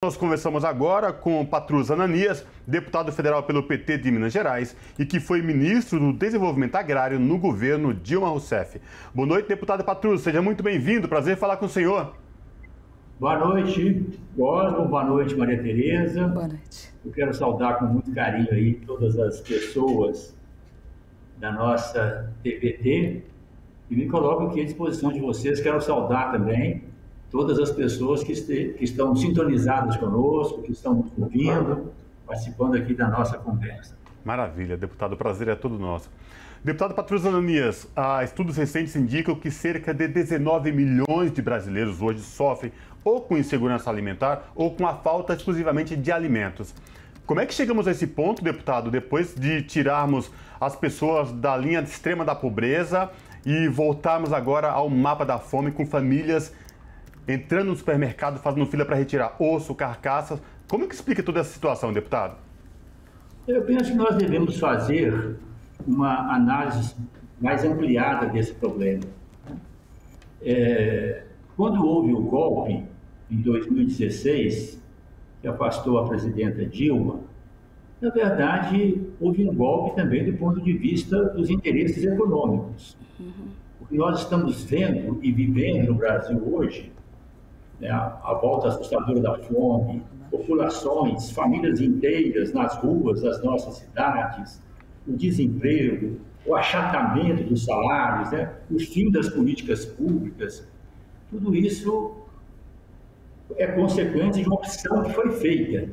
Nós conversamos agora com Patrus Ananias, deputado federal pelo PT de Minas Gerais e que foi ministro do Desenvolvimento Agrário no governo Dilma Rousseff. Boa noite, deputado Patrus. Seja muito bem-vindo. Prazer falar com o senhor. Boa noite, Cosmo. Boa noite, Maria Tereza. Boa noite. Eu quero saudar com muito carinho aí todas as pessoas da nossa TVT e me coloco aqui à disposição de vocês. Quero saudar também todas as pessoas que estão sintonizadas conosco, que estão nos ouvindo, participando aqui da nossa conversa. Maravilha, deputado. O prazer é todo nosso. Deputado Patrus Ananias, estudos recentes indicam que cerca de 19 milhões de brasileiros hoje sofrem ou com insegurança alimentar ou com a falta exclusivamente de alimentos. Como é que chegamos a esse ponto, deputado, depois de tirarmos as pessoas da linha extrema da pobreza e voltarmos agora ao mapa da fome com famílias entrando no supermercado, fazendo fila para retirar osso, carcaças? Como é que explica toda essa situação, deputado? Eu penso que nós devemos fazer uma análise mais ampliada desse problema. Quando houve o golpe, em 2016, que afastou a presidenta Dilma, na verdade, houve um golpe também do ponto de vista dos interesses econômicos. O que nós estamos vendo e vivendo no Brasil hoje, né, a volta assustadora da fome, populações, famílias inteiras nas ruas das nossas cidades, o desemprego, o achatamento dos salários, né, o fim das políticas públicas, tudo isso é consequência de uma opção que foi feita.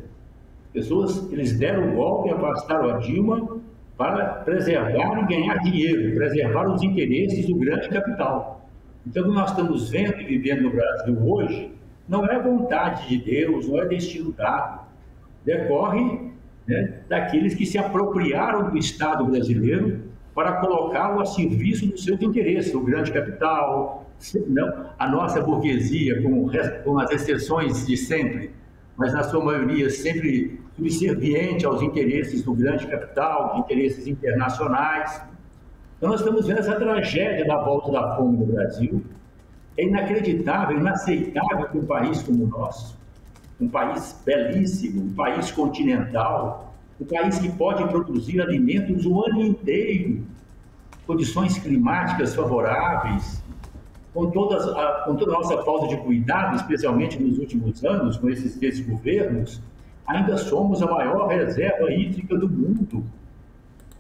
Eles deram o golpe e afastaram a Dilma para preservar e ganhar dinheiro, preservar os interesses do grande capital. Então, o que nós estamos vendo e vivendo no Brasil hoje não é vontade de Deus, não é destino dado. Decorre, né, daqueles que se apropriaram do Estado brasileiro para colocá-lo a serviço dos seus interesses, do grande capital, não, a nossa burguesia, com as exceções de sempre, mas na sua maioria sempre subserviente aos interesses do grande capital, de interesses internacionais. Então nós estamos vendo essa tragédia da volta da fome no Brasil. É inacreditável, inaceitável que um país como o nosso, um país belíssimo, um país continental, um país que pode produzir alimentos o ano inteiro, condições climáticas favoráveis, com toda a nossa falta de cuidado, especialmente nos últimos anos, com esses desgovernos, ainda somos a maior reserva hídrica do mundo.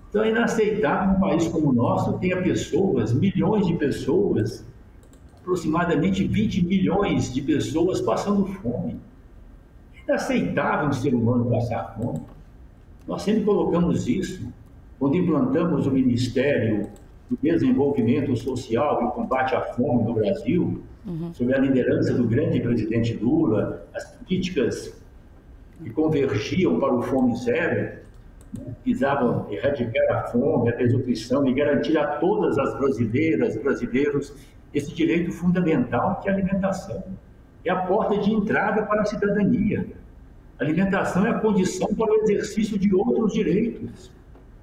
Então é inaceitável que um país como o nosso tenha pessoas, milhões de pessoas, aproximadamente 20 milhões de pessoas passando fome. É inaceitável um ser humano passar fome. Nós sempre colocamos isso quando implantamos o Ministério do Desenvolvimento Social e Combate à Fome no Brasil, sob a liderança do grande presidente Lula, as políticas que convergiam para o Fome Zero, né, visavam erradicar a fome, a desnutrição e garantir a todas as brasileiras, brasileiros, esse direito fundamental que é a alimentação. É a porta de entrada para a cidadania. A alimentação é a condição para o exercício de outros direitos.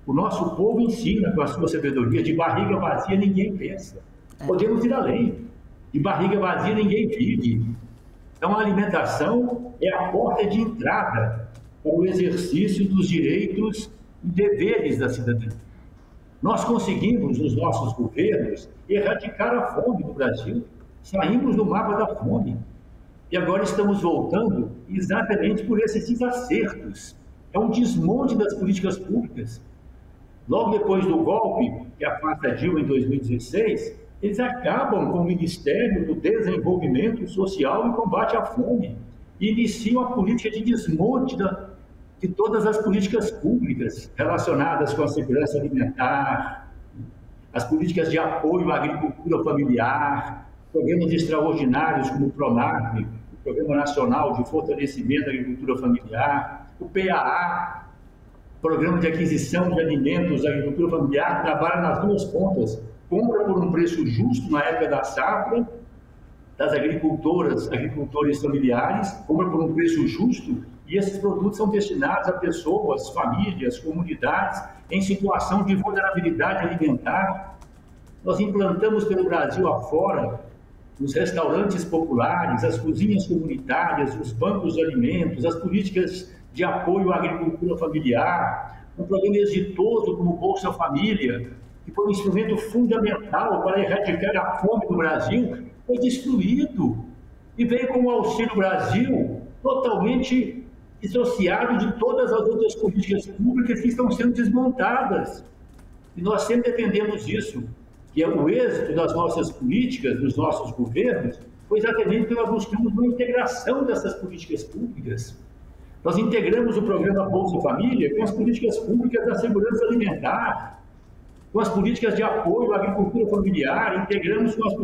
O nosso povo ensina com a sua sabedoria: de barriga vazia ninguém pensa. Podemos ir além. De barriga vazia ninguém vive. Então a alimentação é a porta de entrada para o exercício dos direitos e deveres da cidadania. Nós conseguimos, nos nossos governos, erradicar a fome no Brasil. Saímos do mapa da fome. E agora estamos voltando exatamente por esses desacertos. É um desmonte das políticas públicas. Logo depois do golpe, que afasta a Dilma em 2016, eles acabam com o Ministério do Desenvolvimento Social e Combate à Fome e iniciam a política de desmonte de todas as políticas públicas relacionadas com a segurança alimentar, as políticas de apoio à agricultura familiar, programas extraordinários como o PRONAF, o Programa Nacional de Fortalecimento da Agricultura Familiar, o PAA, Programa de Aquisição de Alimentos da Agricultura Familiar, que trabalha nas duas pontas, compra por um preço justo na época da safra, das agricultores familiares, compra por um preço justo, e esses produtos são destinados a pessoas, famílias, comunidades em situação de vulnerabilidade alimentar. Nós implantamos pelo Brasil afora os restaurantes populares, as cozinhas comunitárias, os bancos de alimentos, as políticas de apoio à agricultura familiar, um programa exitoso como o Bolsa Família, que foi um instrumento fundamental para erradicar a fome no Brasil, foi destruído. E veio com o Auxílio Brasil totalmente dissociado de todas as outras políticas públicas que estão sendo desmontadas. E nós sempre defendemos isso, que é o êxito das nossas políticas, dos nossos governos, foi exatamente que nós buscamos uma integração dessas políticas públicas. Nós integramos o programa Bolsa Família com as políticas públicas da segurança alimentar, com as políticas de apoio à agricultura familiar, integramos com as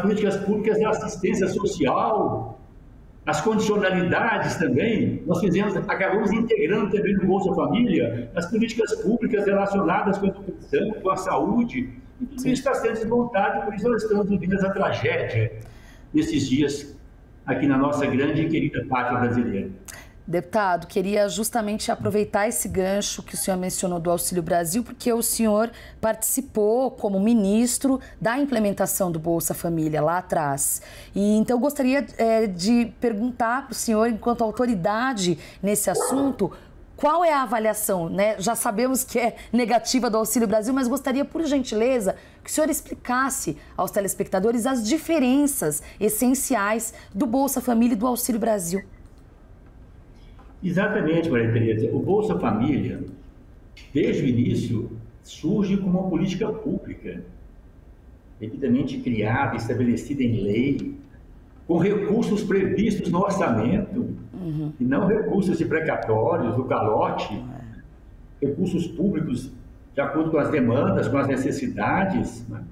políticas públicas da assistência social, as condicionalidades também. Nós acabamos integrando também no Bolsa Família as políticas públicas relacionadas com a educação, com a saúde, e tudo isso está sendo desmontado, e por isso nós estamos vivendo essa tragédia nesses dias aqui na nossa grande e querida pátria brasileira. Deputado, queria justamente aproveitar esse gancho que o senhor mencionou do Auxílio Brasil, porque o senhor participou como ministro da implementação do Bolsa Família lá atrás. E então eu gostaria de perguntar para o senhor, enquanto autoridade nesse assunto, qual é a avaliação, né? Já sabemos que é negativa do Auxílio Brasil, mas gostaria, por gentileza, que o senhor explicasse aos telespectadores as diferenças essenciais do Bolsa Família e do Auxílio Brasil. Exatamente, Maria Tereza. O Bolsa Família, desde o início, surge como uma política pública, devidamente criada, estabelecida em lei, com recursos previstos no orçamento, e não recursos imprecatórios, do calote, recursos públicos de acordo com as demandas, com as necessidades, né?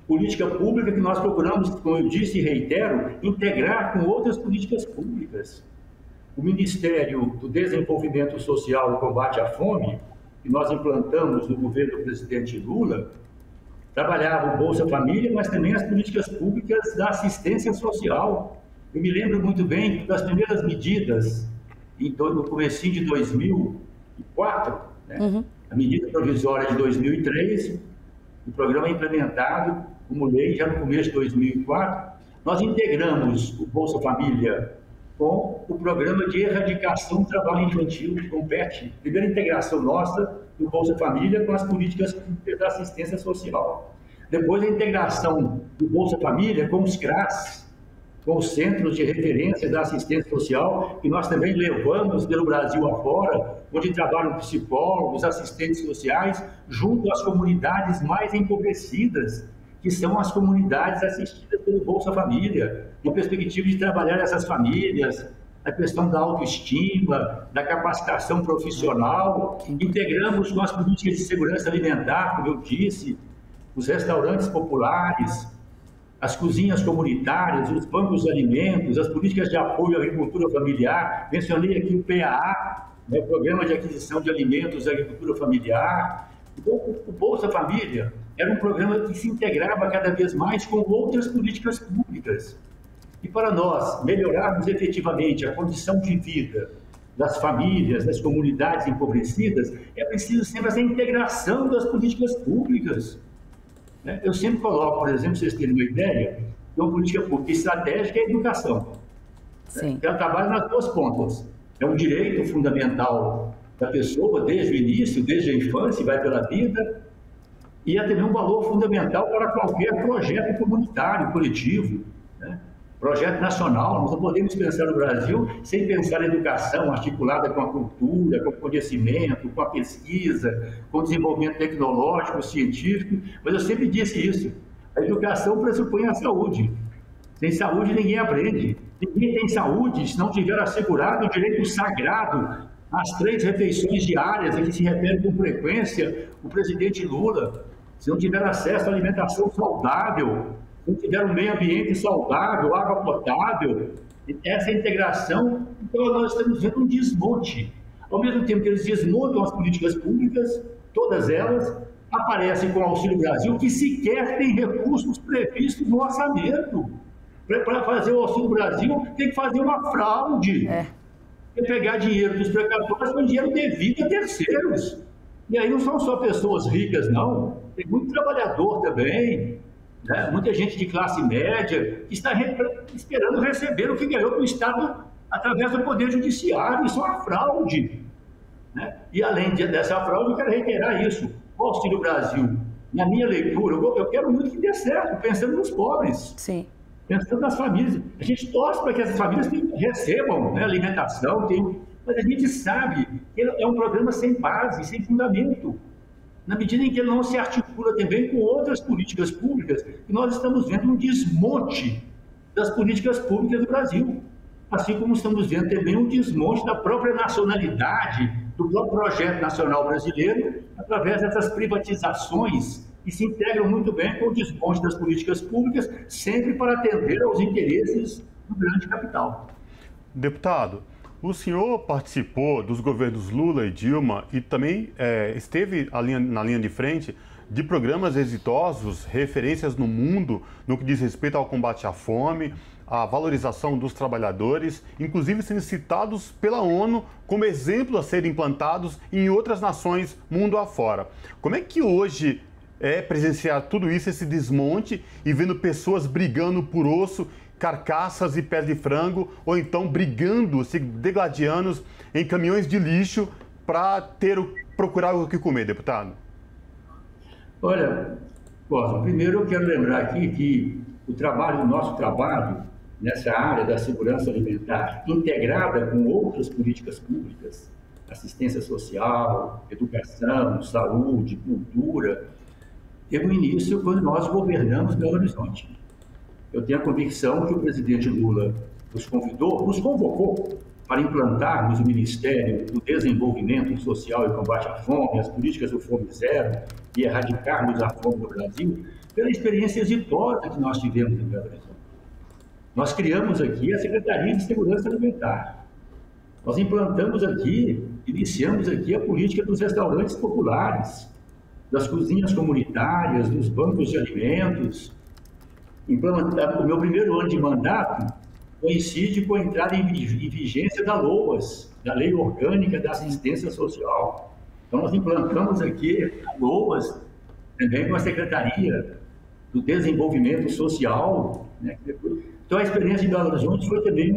Política pública que nós procuramos, como eu disse e reitero, integrar com outras políticas públicas. O Ministério do Desenvolvimento Social e Combate à Fome, que nós implantamos no governo do presidente Lula, trabalhava o Bolsa Família, mas também as políticas públicas da assistência social. Eu me lembro muito bem das primeiras medidas, no comecinho de 2004, né? A medida provisória de 2003, o programa é implementado como lei já no começo de 2004, nós integramos o Bolsa Família com o Programa de Erradicação do Trabalho Infantil, com o PET. Primeira integração nossa do Bolsa Família com as políticas da assistência social. Depois a integração do Bolsa Família com os CRAS, com os Centros de Referência da Assistência Social, que nós também levamos pelo Brasil afora, onde trabalham psicólogos, assistentes sociais, junto às comunidades mais empobrecidas, que são as comunidades assistidas pelo Bolsa Família, com perspectiva de trabalhar essas famílias, a questão da autoestima, da capacitação profissional. Integramos com as políticas de segurança alimentar, como eu disse, os restaurantes populares, as cozinhas comunitárias, os bancos de alimentos, as políticas de apoio à agricultura familiar. Mencionei aqui o PAA, né, o Programa de Aquisição de Alimentos e Agricultura Familiar. Então, o Bolsa Família era um programa que se integrava cada vez mais com outras políticas públicas. E para nós melhorarmos efetivamente a condição de vida das famílias, das comunidades empobrecidas, é preciso sempre essa integração das políticas públicas. Eu sempre coloco, por exemplo, vocês terem uma ideia, de uma política pública estratégica é a educação. Sim. Ela trabalha nas duas pontas. É um direito fundamental da pessoa desde o início, desde a infância, vai pela vida, e é também um valor fundamental para qualquer projeto comunitário, coletivo, né? Projeto nacional. Nós não podemos pensar no Brasil sem pensar em educação articulada com a cultura, com o conhecimento, com a pesquisa, com o desenvolvimento tecnológico, científico. Mas eu sempre disse isso, a educação pressupõe a saúde. Sem saúde ninguém aprende. Ninguém tem saúde se não tiver assegurado o direito sagrado às 3 refeições diárias, a que se refere com frequência o presidente Lula. Se não tiver acesso à alimentação saudável, se não tiver um meio ambiente saudável, água potável, essa integração, então nós estamos vendo um desmonte. Ao mesmo tempo que eles desmontam as políticas públicas, todas elas aparecem com o Auxílio Brasil, que sequer tem recursos previstos no orçamento. Para fazer o Auxílio Brasil, tem que fazer uma fraude. É pegar dinheiro dos precatórios com dinheiro devido a terceiros. E aí não são só pessoas ricas, não. Tem muito trabalhador também, né? Muita gente de classe média que está esperando receber o que ganhou do Estado através do Poder Judiciário. Isso é uma fraude, né? E além dessa fraude, eu quero reiterar isso. O Auxílio Brasil, na minha leitura, eu quero muito que dê certo, pensando nos pobres. Sim. Pensando nas famílias. A gente torce para que as famílias recebam, né, alimentação, mas a gente sabe que é um programa sem base, sem fundamento. Na medida em que ele não se articula também com outras políticas públicas, e nós estamos vendo um desmonte das políticas públicas do Brasil. Assim como estamos vendo também um desmonte da própria nacionalidade, do próprio projeto nacional brasileiro, através dessas privatizações que se integram muito bem com o desmonte das políticas públicas, sempre para atender aos interesses do grande capital. Deputado, o senhor participou dos governos Lula e Dilma e também esteve na linha de frente de programas exitosos, referências no mundo no que diz respeito ao combate à fome, à valorização dos trabalhadores, inclusive sendo citados pela ONU como exemplo a serem implantados em outras nações mundo afora. Como é que hoje presenciar tudo isso, esse desmonte, e vendo pessoas brigando por osso, carcaças e pés de frango, ou então brigando, se degladiando em caminhões de lixo para procurar o que comer, deputado? Olha, Cosmo, primeiro eu quero lembrar aqui que o nosso trabalho nessa área da segurança alimentar, integrada com outras políticas públicas, assistência social, educação, saúde, cultura, teve um início quando nós governamos Belo Horizonte. Eu tenho a convicção que o presidente Lula nos convocou para implantarmos o Ministério do Desenvolvimento Social e Combate à Fome, as políticas do Fome Zero, e erradicarmos a fome no Brasil, pela experiência exitosa que nós tivemos em Belo Horizonte. Nós criamos aqui a Secretaria de Segurança Alimentar. Nós iniciamos aqui a política dos restaurantes populares, das cozinhas comunitárias, dos bancos de alimentos. O meu primeiro ano de mandato coincide com a entrada em vigência da LOAS, da Lei Orgânica da Assistência Social. Então, nós implantamos aqui a LOAS, também com a Secretaria do Desenvolvimento Social, né? Então, a experiência de Belo Horizonte foi também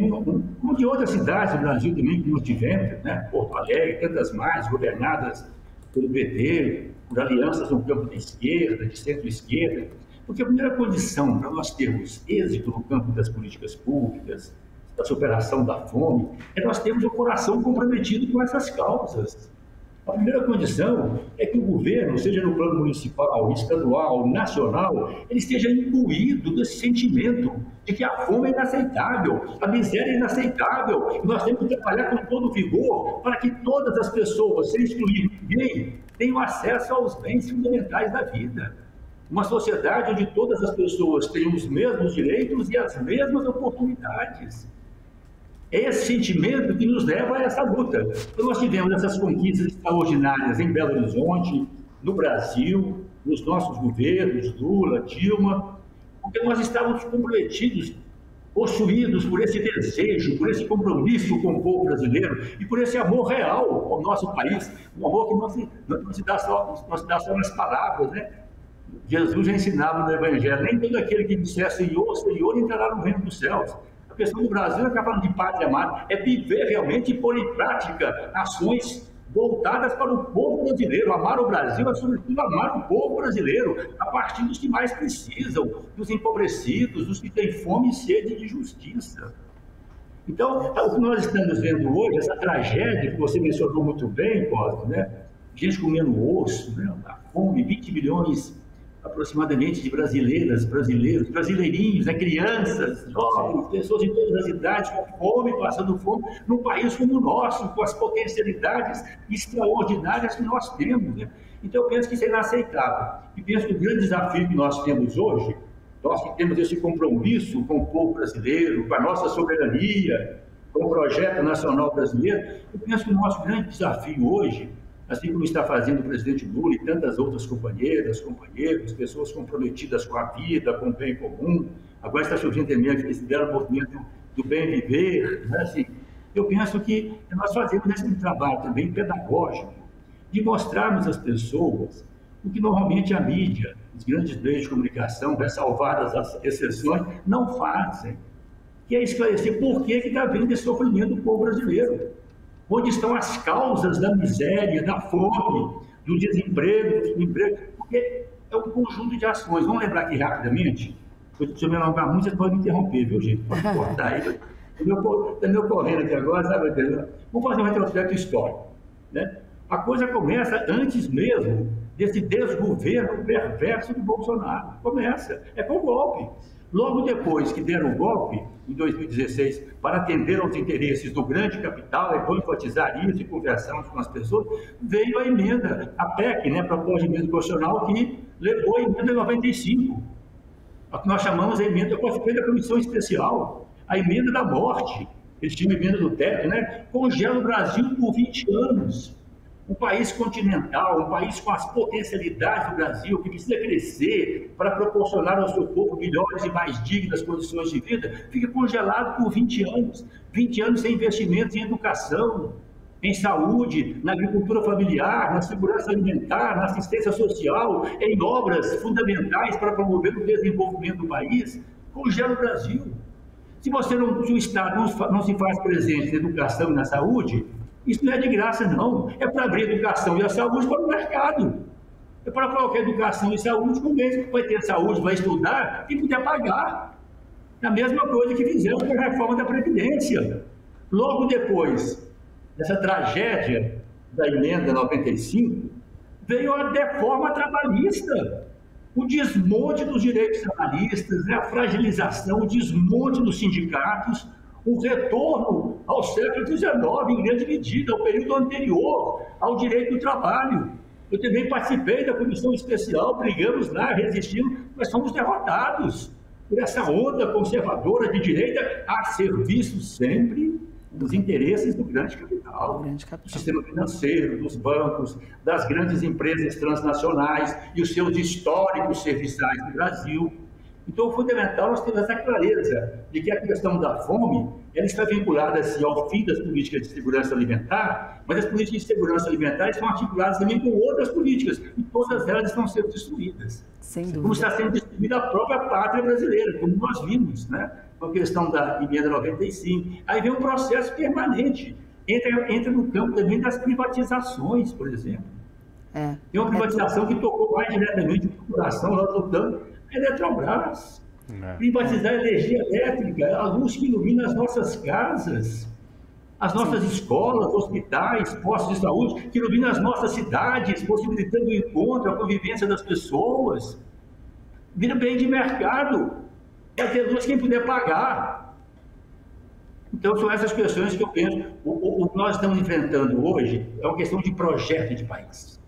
uma de outras cidades do Brasil também que nós tivemos, né? Porto Alegre, tantas mais, governadas pelo PT, por alianças no campo da esquerda, de centro-esquerda. Porque a primeira condição para nós termos êxito no campo das políticas públicas, da superação da fome, é nós termos o coração comprometido com essas causas. A primeira condição é que o governo, seja no plano municipal, estadual, nacional, ele esteja imbuído desse sentimento de que a fome é inaceitável, a miséria é inaceitável, e nós temos que trabalhar com todo vigor para que todas as pessoas, sem excluir ninguém, tenham acesso aos bens fundamentais da vida. Uma sociedade onde todas as pessoas tenham os mesmos direitos e as mesmas oportunidades. É esse sentimento que nos leva a essa luta. Então, nós tivemos essas conquistas extraordinárias em Belo Horizonte, no Brasil, nos nossos governos, Lula, Dilma, porque nós estávamos comprometidos, possuídos por esse desejo, por esse compromisso com o povo brasileiro e por esse amor real ao nosso país, um amor que não se dá só nas palavras, né? Jesus já ensinava no Evangelho, nem todo aquele que disser Senhor, Senhor, entrará no reino dos céus. A questão do Brasil não é falando de pátria amada, é viver realmente e pôr em prática ações voltadas para o povo brasileiro. Amar o Brasil é, sobretudo, amar o povo brasileiro, a partir dos que mais precisam, dos empobrecidos, dos que têm fome e sede de justiça. Então, o que nós estamos vendo hoje, essa tragédia que você mencionou muito bem, Cosmo, né? Gente comendo osso, né? A fome, 20 milhões aproximadamente de brasileiras, brasileiros, brasileirinhos, né? Crianças, jovens, pessoas de todas as idades com fome, passando fome, num país como o nosso, com as potencialidades extraordinárias que nós temos, né? Então, eu penso que isso é inaceitável. E penso que o grande desafio que nós temos hoje, nós que temos esse compromisso com o povo brasileiro, com a nossa soberania, com o projeto nacional brasileiro, eu penso que o nosso grande desafio hoje, assim como está fazendo o presidente Lula e tantas outras companheiras, companheiros, pessoas comprometidas com a vida, com o bem comum. Agora está surgindo também esse belo movimento do bem viver. Né? Assim, eu penso que nós fazemos esse trabalho também pedagógico, de mostrarmos às pessoas o que normalmente a mídia, os grandes meios de comunicação, ressalvadas as exceções, não fazem, que é esclarecer por que está havendo esse sofrimento do povo brasileiro. Onde estão as causas da miséria, da fome, do desemprego, do emprego, porque é um conjunto de ações. Vamos lembrar aqui rapidamente, se eu me alongar muito, vocês podem me interromper, viu, gente? Pode cortar aí. Está me ocorrendo aqui agora, sabe? Vamos fazer um retrospecto histórico, né? A coisa começa antes mesmo desse desgoverno perverso do Bolsonaro. Começa, é com o golpe. Logo depois que deram o golpe, em 2016, para atender aos interesses do grande capital, e vou enfatizar isso e conversamos com as pessoas, veio a emenda, a PEC, né, Proposta de Emenda Constitucional, que levou a emenda 95, a que nós chamamos a emenda da Comissão Especial, a emenda da morte, eles tinham a emenda do teto, né? Congela o Brasil por 20 anos. Um país continental, um país com as potencialidades do Brasil, que precisa crescer para proporcionar ao seu povo melhores e mais dignas condições de vida, fica congelado por 20 anos. 20 anos sem investimentos em educação, em saúde, na agricultura familiar, na segurança alimentar, na assistência social, em obras fundamentais para promover o desenvolvimento do país, congela o Brasil. Se o Estado não se faz presente na educação e na saúde, isso não é de graça, não. É para abrir a educação e a saúde para o mercado. É para colocar educação e saúde com bens que vai ter saúde, vai estudar e puder pagar. É a mesma coisa que fizemos com a reforma da Previdência. Logo depois dessa tragédia da emenda 95, veio a reforma trabalhista. O desmonte dos direitos trabalhistas, a fragilização, o desmonte dos sindicatos, o retorno ao século XIX, em grande medida, ao período anterior ao direito do trabalho. Eu também participei da comissão especial, brigamos lá, resistimos, mas fomos derrotados por essa onda conservadora de direita a serviço sempre dos interesses do grande capital, do sistema financeiro, dos bancos, das grandes empresas transnacionais e os seus históricos serviçais no Brasil. Então, o fundamental, nós temos essa clareza de que a questão da fome, ela está vinculada assim, ao fim das políticas de segurança alimentar, mas as políticas de segurança alimentar estão articuladas também com outras políticas, e todas elas estão sendo destruídas. Sem dúvida. Como está sendo destruída a própria pátria brasileira, como nós vimos, né? Com a questão da emenda 95. Aí vem um processo permanente. Entra no campo também das privatizações, por exemplo. Tem uma privatização que tocou mais diretamente no coração, nós lutamos, a Eletrobras. Privatizar a energia elétrica, a luz que ilumina as nossas casas, as nossas escolas, hospitais, postos de saúde, que iluminam as nossas cidades, possibilitando o encontro, a convivência das pessoas. Vira bem de mercado. Vai ter luz quem puder pagar. Então, são essas questões que eu penso. O que nós estamos enfrentando hoje é uma questão de projeto de país.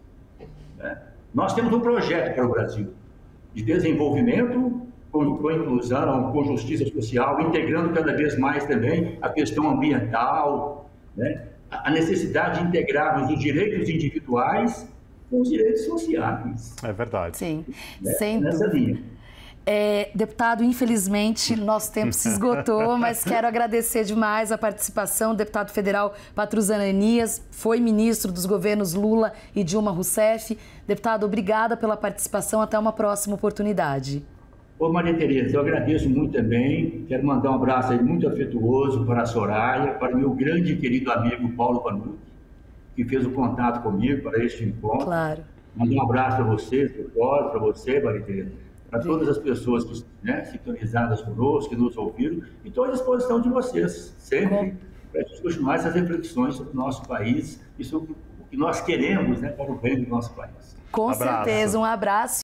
Nós temos um projeto para o Brasil de desenvolvimento, com inclusão, com justiça social, integrando cada vez mais também a questão ambiental, né? A necessidade de integrarmos os direitos individuais com os direitos sociais. É verdade. Sim, nessa linha. Deputado, infelizmente, nosso tempo se esgotou, mas quero agradecer demais a participação do deputado federal Patrusano Ananias, foi ministro dos governos Lula e Dilma Rousseff. Deputado, obrigada pela participação, até uma próxima oportunidade. Ô Maria Tereza, eu agradeço muito também, quero mandar um abraço aí muito afetuoso para a Soraya, para o meu grande e querido amigo Paulo Panucci, que fez o contato comigo para este encontro. Claro. Mandar um abraço para você, para você, Maria Tereza, para todas as pessoas que estão sintonizadas conosco, que nos ouviram, e estou à disposição de vocês, sempre, para continuar essas reflexões sobre o nosso país e sobre o que nós queremos, né, para o bem do nosso país. Com certeza, um abraço.